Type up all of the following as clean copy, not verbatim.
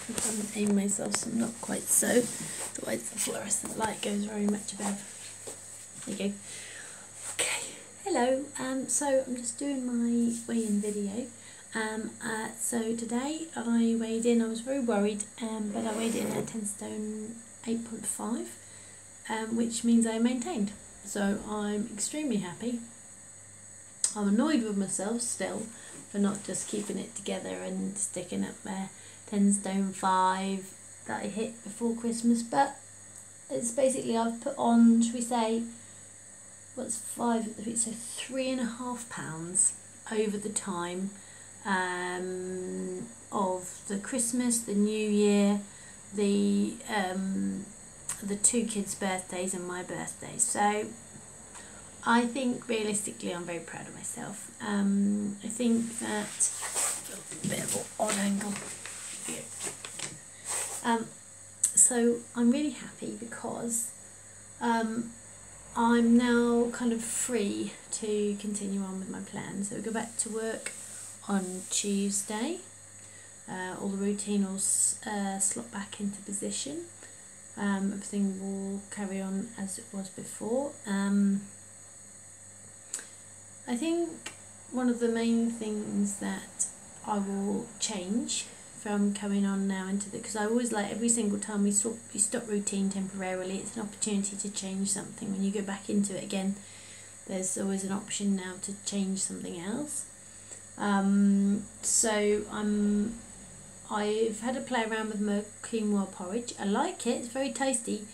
I'm aiming myself so I'm not quite so. Otherwise the fluorescent light goes very much above. There you go. Okay, hello. So I'm just doing my weigh-in video. So today I weighed in. I was very worried, but I weighed in at 10 stone 8.5, which means I maintained. So I'm extremely happy. I'm annoyed with myself still for not just keeping it together and sticking up my 10 stone 5 that I hit before Christmas, but it's basically I've put on, should we say, what's 5 at the feet, so 3.5 pounds over the time of the Christmas, the New Year, the 2 kids' birthdays and my birthday. So I think realistically I'm very proud of myself. I think that a bit of an odd angle. So I'm really happy because I'm now kind of free to continue on with my plan. So we go back to work on Tuesday. All the routine will slot back into position. Everything will carry on as it was before. I think one of the main things that I will change from coming on now into because I always like every single time you stop routine temporarily, it's an opportunity to change something. When you go back into it again, there's always an option now to change something else. So I've had a play around with my quinoa porridge. I like it, it's very tasty,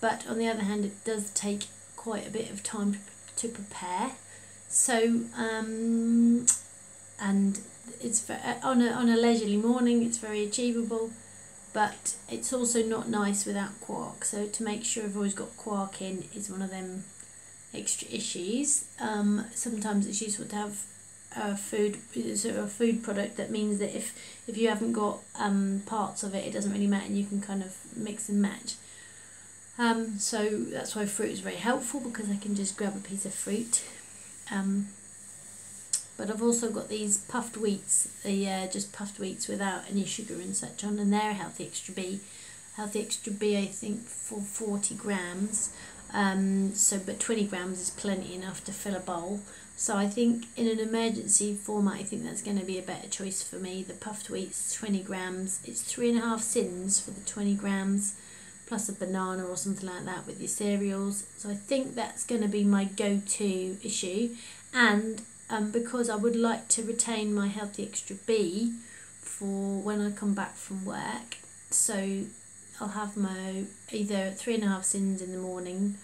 but on the other hand it does take quite a bit of time to prepare. So and it's on a leisurely morning it's very achievable, but it's also not nice without quark. So to make sure I've always got quark in is one of them extra issues. Sometimes it's useful to have a food product that means that if you haven't got parts of it, it doesn't really matter and you can kind of mix and match. So that's why fruit is very helpful, because I can just grab a piece of fruit. But I've also got these puffed wheats, just puffed wheats without any sugar and such on, and they're Healthy Extra B. Healthy Extra B, I think, for 40 grams. But 20 grams is plenty enough to fill a bowl. So I think in an emergency format, I think that's going to be a better choice for me. The puffed wheats, 20 grams. It's 3.5 sins for the 20 grams, plus a banana or something like that with your cereals. So I think that's going to be my go-to issue. And because I would like to retain my Healthy Extra B for when I come back from work, so I'll have my either 3.5 sins in the morning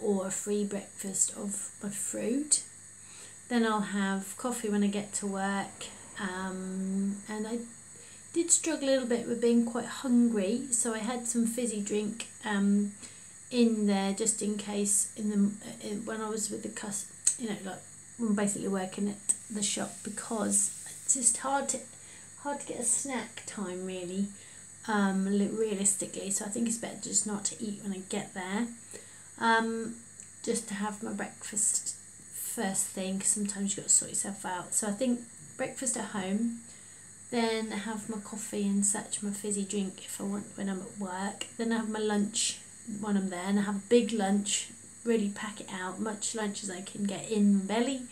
or a free breakfast of my fruit. Then I'll have coffee when I get to work, and I did struggle a little bit with being quite hungry, so I had some fizzy drink in there just in case when I was with the like I'm basically working at the shop, because it's just hard to get a snack time really, realistically. So I think it's better just not to eat when I get there, just to have my breakfast first thing, because sometimes you've got to sort yourself out. So I think breakfast at home, then have my coffee and such, my fizzy drink if I want when I'm at work, then I have my lunch when I'm there, and I have a big lunch, really pack it out, much lunch as I can get in my belly,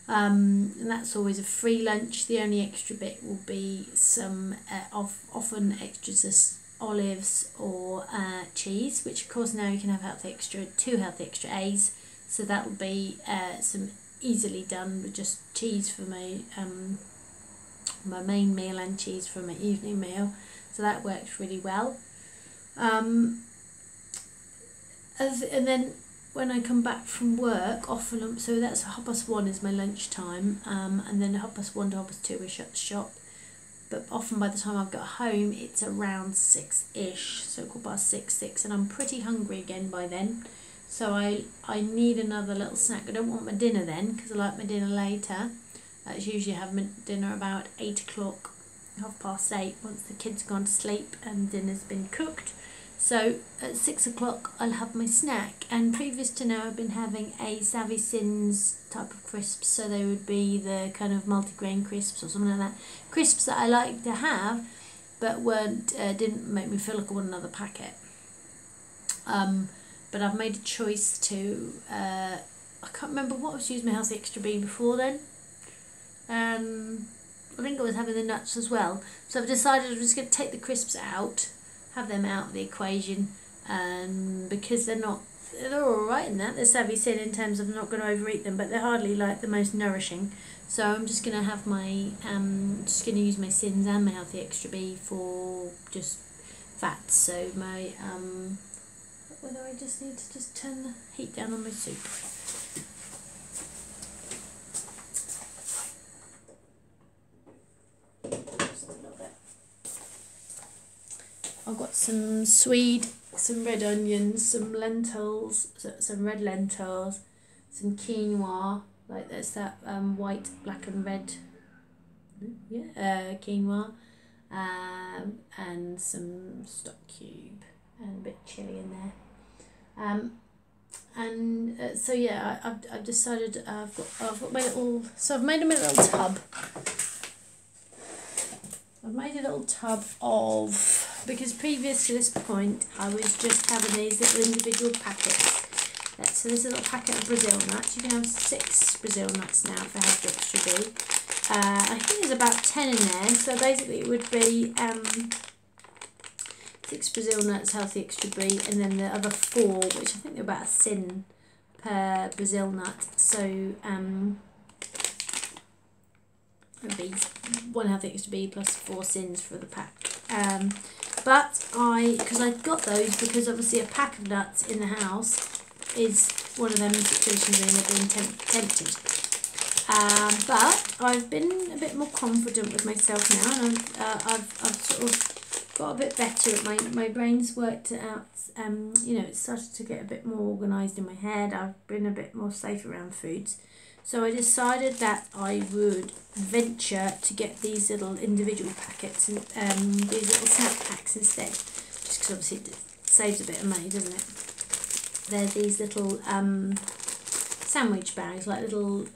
and that's always a free lunch. The only extra bit will be some often extras olives or cheese, which of course now you can have 2 Healthy Extra A's, so that will be some easily done with just cheese for my my main meal and cheese for my evening meal, so that works really well. And then when I come back from work, often, so that's 1:30 is my lunch time, and then 1:30 to 2:30 we shut the shop. But often by the time I've got home, it's around 6-ish, so 6:15, and I'm pretty hungry again by then. So I need another little snack. I don't want my dinner then, because I like my dinner later. I usually have my dinner about 8 o'clock, 8:30, once the kids have gone to sleep and dinner's been cooked. So at 6 o'clock I'll have my snack, and previous to now I've been having a Savvy Sins type of crisps, so they would be the kind of multigrain crisps or something like that. Crisps that I like to have, but didn't make me feel like I want another packet. But I've made a choice to, I can't remember what I was using my Healthy Extra B before then. I think I was having the nuts as well. So I've decided I'm just going to take the crisps out, have them out of the equation, because they're alright in that. They're savvy sin in terms of not going to overeat them, but they're hardly like the most nourishing. So I'm just going to have my, just going to use my Sins and my Healthy Extra B for just fats. So my, whether I just need to just turn the heat down on my soup. Just a little bit. I've got some swede, some red onions, some lentils, some red lentils, some quinoa, like there's that white, black and red, quinoa, and some stock cube, and a bit of chilli in there. So yeah, I've decided I've got my little, so I've made them in a little tub. I've made a little tub of, because previous to this point I was just having these little individual packets. So this is a little packet of Brazil nuts. You can have 6 Brazil nuts now for Healthy Extra B. I think there's about 10 in there, so basically it would be 6 Brazil nuts, Healthy Extra B, and then the other 4, which I think they're about a sin per Brazil nut. So it would be 1 Healthy Extra B plus 4 sins for the pack. But because I got those because obviously a pack of nuts in the house is one of them situations where you're being tempted. But I've been a bit more confident with myself now, and I've sort of got a bit better at my brain's worked out. It started to get a bit more organised in my head. I've been a bit more safe around foods. So I decided that I would venture to get these little individual packets, and these little snack packs instead, just because obviously it saves a bit of money, doesn't it? They're these little sandwich bags, like little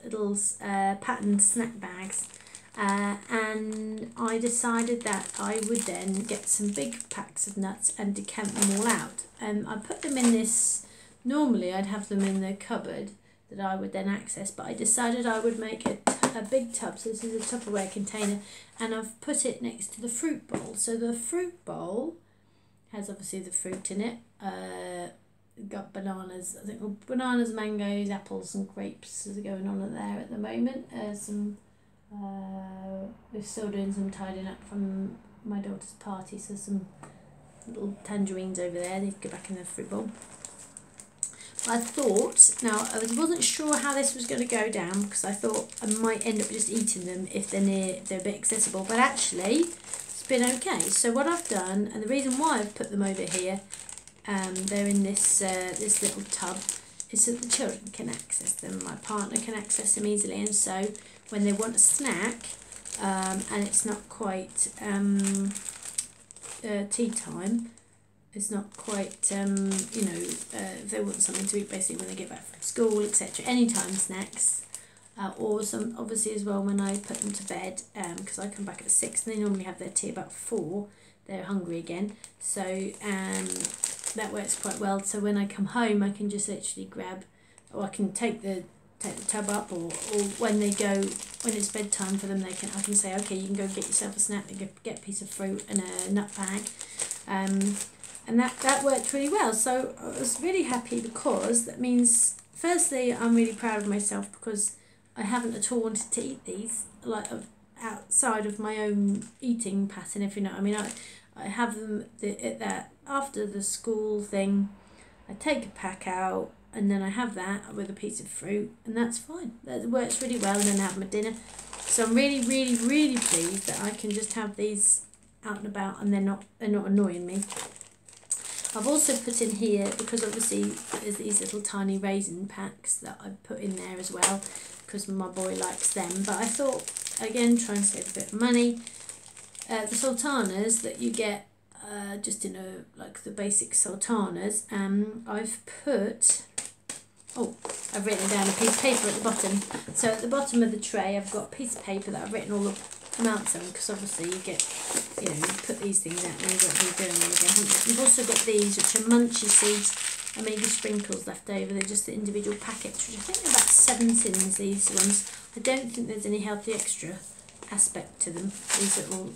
patterned snack bags, and I decided that I would then get some big packs of nuts and decant them all out. I put them in this, normally I'd have them in the cupboard that I would then access, but I decided I would make a big tub. So this is a Tupperware container, and I've put it next to the fruit bowl. So the fruit bowl has obviously the fruit in it. Got bananas, I think, well, bananas, mangoes, apples and grapes is going on there at the moment. We're still doing some tidying up from my daughter's party, so some little tangerines over there, they go back in the fruit bowl. I thought, now I wasn't sure how this was going to go down, because I thought I might end up just eating them if they're a bit accessible, but actually it's been okay. So what I've done, and the reason why I've put them over here, they're in this little tub, is so that the children can access them. My partner can access them easily, and so when they want a snack, and it's not quite tea time, it's not quite, if they want something to eat basically when they get back from school, etc. Anytime snacks, or some, obviously as well when I put them to bed, because I come back at 6 and they normally have their tea about 4, they're hungry again. So that works quite well. So when I come home, I can just literally grab, or I can take the tub up, or when it's bedtime for them, I can say, okay, you can go get yourself a snack, and get a piece of fruit and a nut bag. And that worked really well. So I was really happy, because that means, firstly, I'm really proud of myself because I haven't at all wanted to eat these, like outside of my own eating pattern, if you know what I mean. I have them that after the school thing, I take a pack out, and then I have that with a piece of fruit, and that's fine. That works really well, and then I have my dinner. So I'm really, really, really pleased that I can just have these out and about, and they're not annoying me. I've also put in here, because obviously there's these little tiny raisin packs that I put in there as well, because my boy likes them. But I thought, again, try and save a bit of money. The sultanas that you get just in like the basic sultanas, I've put, I've written down a piece of paper at the bottom. So at the bottom of the tray I've got a piece of paper that I've written all the amounts of them, because obviously you get, you know, you put these things out and you've got to be doing them again, haven't you? You've also got these, which are munchy seeds and maybe sprinkles left over. They're just the individual packets, which I think are about 7 tins, these ones. I don't think there's any healthy extra aspect to them, these little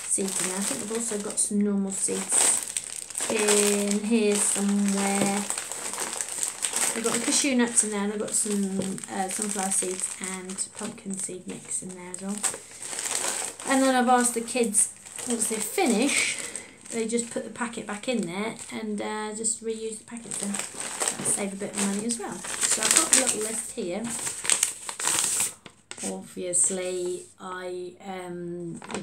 seeds in there. I think I've also got some normal seeds in here somewhere. I've got the cashew nuts in there, and I've got some sunflower seeds and pumpkin seed mix in there as well. And then I've asked the kids, once they finish, they just put the packet back in there and just reuse the packets then. That'll save a bit of money as well. So I've got a little list here. Obviously, you know,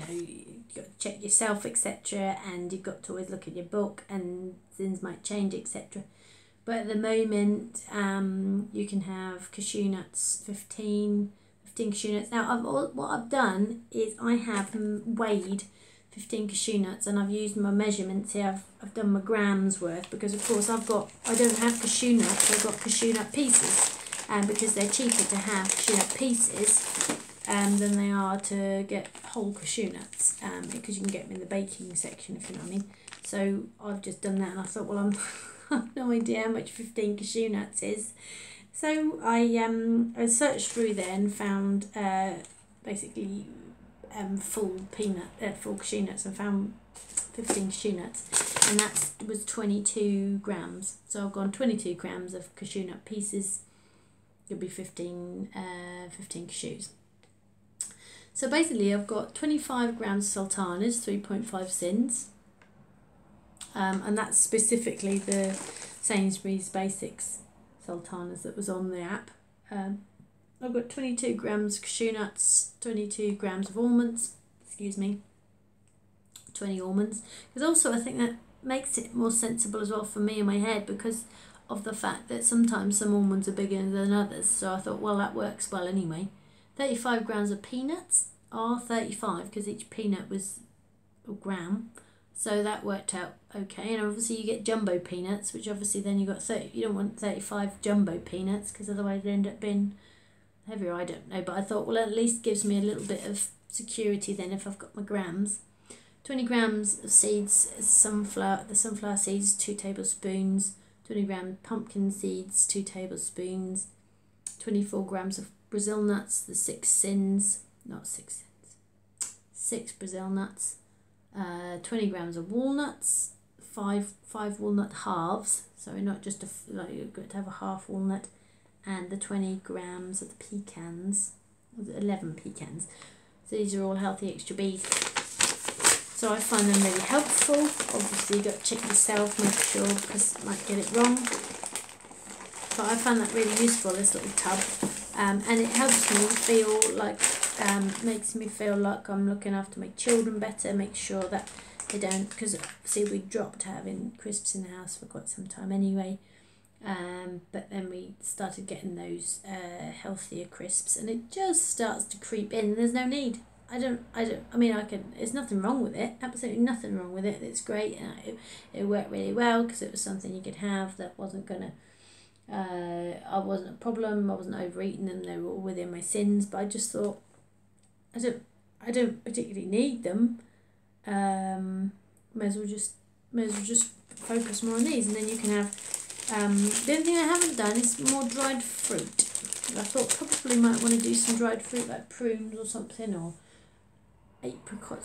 you've got to check yourself, etc. And you've got to always look at your book, and things might change, etc. But at the moment, you can have cashew nuts, 15 cashew nuts. Now, what I've done is I have weighed 15 cashew nuts, and I've used my measurements here. I've done my grams worth, because of course I don't have cashew nuts, I've got cashew nut pieces, because they're cheaper to have cashew nut pieces than they are to get whole cashew nuts, because you can get them in the baking section, if you know what I mean. So I've just done that, and I thought, well, I've no idea how much 15 cashew nuts is. So I searched through there and found basically full cashew nuts, and found 15 cashew nuts, and that was 22 grams. So I've gone 22 grams of cashew nut pieces. It'll be 15 cashews. So basically I've got 25 grams of sultanas, 3.5 sins. And that's specifically the Sainsbury's Basics sultanas that was on the app. I've got 22 grams cashew nuts, 22 grams of almonds, 20 almonds. Because also I think that makes it more sensible as well for me in my head, because of the fact that sometimes some almonds are bigger than others. So I thought, well, that works well anyway. 35 grams of peanuts, are 35 because each peanut was a gram. So that worked out okay. And obviously you get jumbo peanuts, which obviously then you got 30. You don't want 35 jumbo peanuts, because otherwise they end up being heavier. I don't know, but I thought, well, at least gives me a little bit of security then if I've got my grams. 20 grams of seeds, the sunflower seeds, 2 tablespoons. 20 grams pumpkin seeds, 2 tablespoons. 24 grams of Brazil nuts, the 6 Brazil nuts. 20 grams of walnuts, 5 walnut halves, so not just you've got to have a half walnut, and the 20 grams of the pecans, 11 pecans. So these are all healthy extra B's. So I find them really helpful. Obviously you've got to check yourself, make sure, because you might get it wrong. But I find that really useful, this little tub, and it helps me feel like, makes me feel like I'm looking after my children better, make sure that they don't, because see, we dropped having crisps in the house for quite some time anyway, but then we started getting those healthier crisps, and it just starts to creep in. There's no need. There's nothing wrong with it, absolutely nothing wrong with it. It's great, and it worked really well, because it was something you could have that wasn't gonna, I wasn't a problem, I wasn't overeating them, they were all within my sins, but I just thought, I don't particularly need them. May as well just focus more on these, and then you can have. The only thing I haven't done is more dried fruit. I thought probably might want to do some dried fruit like prunes or something, or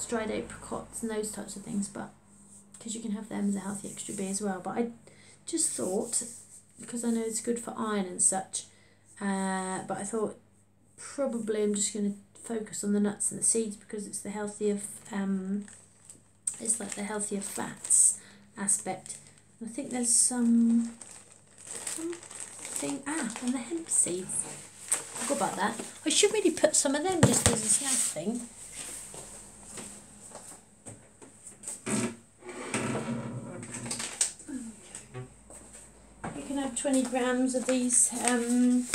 dried apricots and those types of things, but because you can have them as a healthy extra B as well. But I just thought, because I know it's good for iron and such, but I thought probably I'm just going to focus on the nuts and the seeds, because it's the healthier it's like the healthier fats aspect. And I think there's something, and the hemp seeds, I forgot about that. I should really put some of them just as a snack thing. You can have 20 grams of these hemp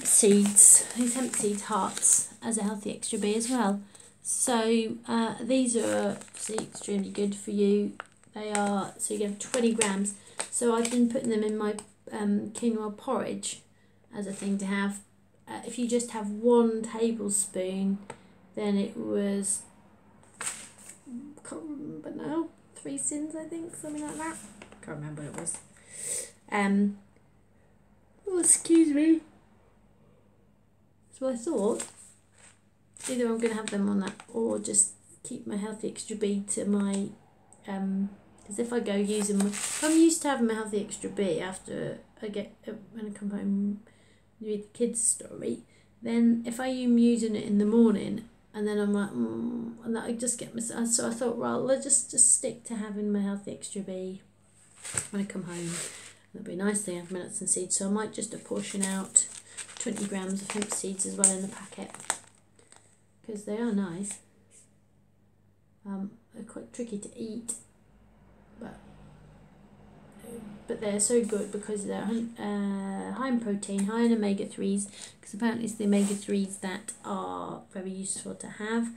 seeds, these hemp seed hearts, as a healthy extra B as well. So these are obviously extremely good for you. They are, so you get 20 grams. So I've been putting them in my quinoa porridge as a thing to have. If you just have 1 tablespoon then it was, can't remember now, 3 sins I think, something like that. Can't remember what it was. Oh, excuse me. So I thought either I'm going to have them on that or just keep my Healthy Extra B to my, because if I go using my, I'm used to having my Healthy Extra B after I get, when I come home and read the kids' story, then if I am using it in the morning and then I'm like, and that I just get myself, so I thought, well, let's just stick to having my Healthy Extra B when I come home. It'll be a nice thing, I have my nuts and seeds, so I might just apportion out 20 grams of hemp seeds as well in the packet, because they are nice. They're quite tricky to eat, but they're so good because they're high in protein, high in omega-3s, because apparently it's the omega-3s that are very useful to have.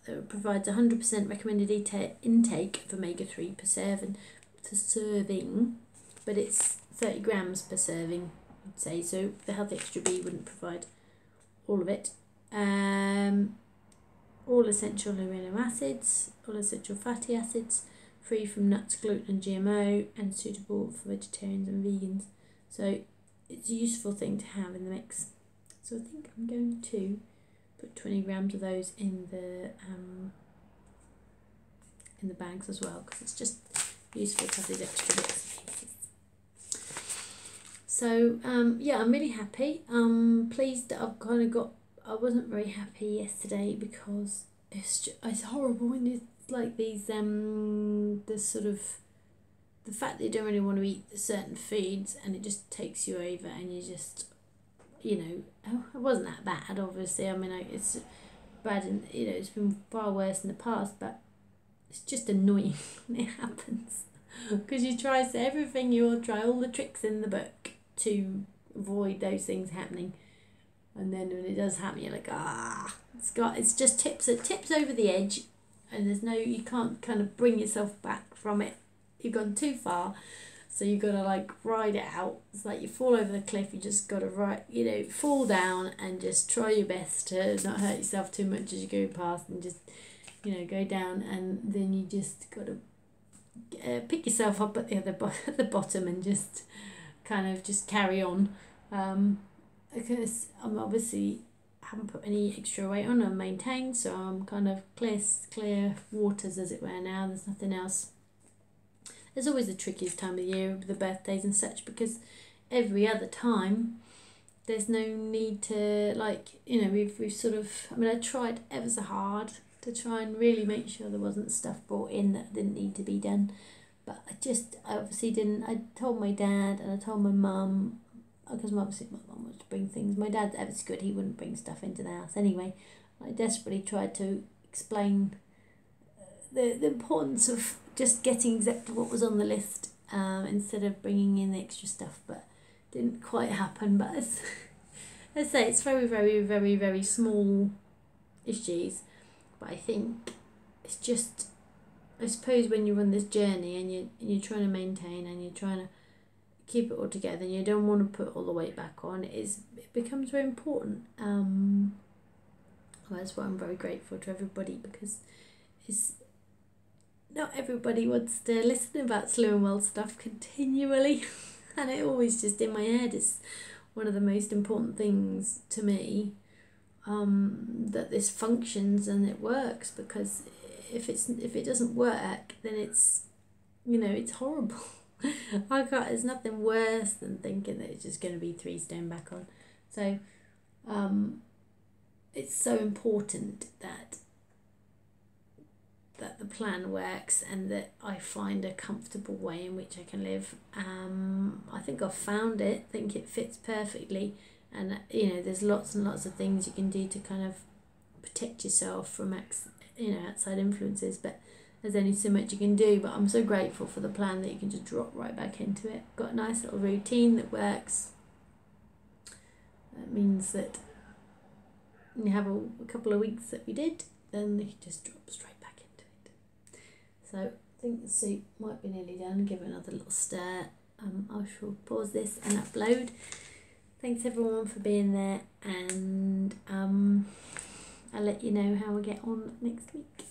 It provides 100% recommended intake of omega-3 per serving, but it's 30 grams per serving, I'd say, so the Healthy Extra B wouldn't provide all of it. All essential amino acids, all essential fatty acids, free from nuts, gluten and GMO, and suitable for vegetarians and vegans. So it's a useful thing to have in the mix. So I think I'm going to put 20 grams of those in the bags as well, because it's just useful to have these extra bits and pieces. So yeah, I'm really happy. Pleased that I've kind of got, I wasn't very happy yesterday because it's horrible when you like these the sort of the fact that you don't really want to eat certain foods and it just takes you over and you just, you know, it wasn't that bad obviously. I mean, it's bad and, you know, it's been far worse in the past, but it's just annoying when it happens because you try everything, you'll try all the tricks in the book to avoid those things happening, and then when it does happen you're like, it's just tips over the edge, and there's no, you can't kind of bring yourself back from it. You've gone too far, so you got to like ride it out. It's like you fall over the cliff, you just got to fall down and just try your best to not hurt yourself too much as you go past, and just, you know, go down, and then you just got to pick yourself up at the bottom and just kind of just carry on, because I'm obviously haven't put any extra weight on, I'm maintained, so I'm kind of clear waters as it were now. There's nothing else. There's always the trickiest time of the year with the birthdays and such, because every other time there's no need to, like, you know, we've sort of, I mean, I tried ever so hard to try and really make sure there wasn't stuff brought in that didn't need to be done, but I obviously didn't. I told my dad and I told my mum, because obviously my mum wants to bring things. My dad's ever so good, he wouldn't bring stuff into the house anyway. I desperately tried to explain the importance of just getting exactly what was on the list, instead of bringing in the extra stuff, but didn't quite happen. But as I say, it's very, very, very, very small issues, but I think it's just, I suppose when you're on this journey and you're trying to maintain and you're trying to keep it all together and you don't want to put all the weight back on, it becomes very important. Well, that's why I'm very grateful to everybody, because it's not everybody wants to listen about Slimming World stuff continually and it always just in my head is one of the most important things to me, that this functions and it works, because if it doesn't work, then it's, you know, it's horrible. There's nothing worse than thinking that it's just going to be 3 stone back on. So it's so important that the plan works and that I find a comfortable way in which I can live. I think I've found it. I think it fits perfectly, and you know, there's lots and lots of things you can do to kind of protect yourself from outside influences, but there's only so much you can do. But I'm so grateful for the plan that you can just drop right back into it. Got a nice little routine that works. That means that when you have a couple of weeks that we did, then you can just drop straight back into it. So I think the soup might be nearly done. Give it another little stir. I shall pause this and upload. Thanks everyone for being there, and I I'll let you know how I get on next week.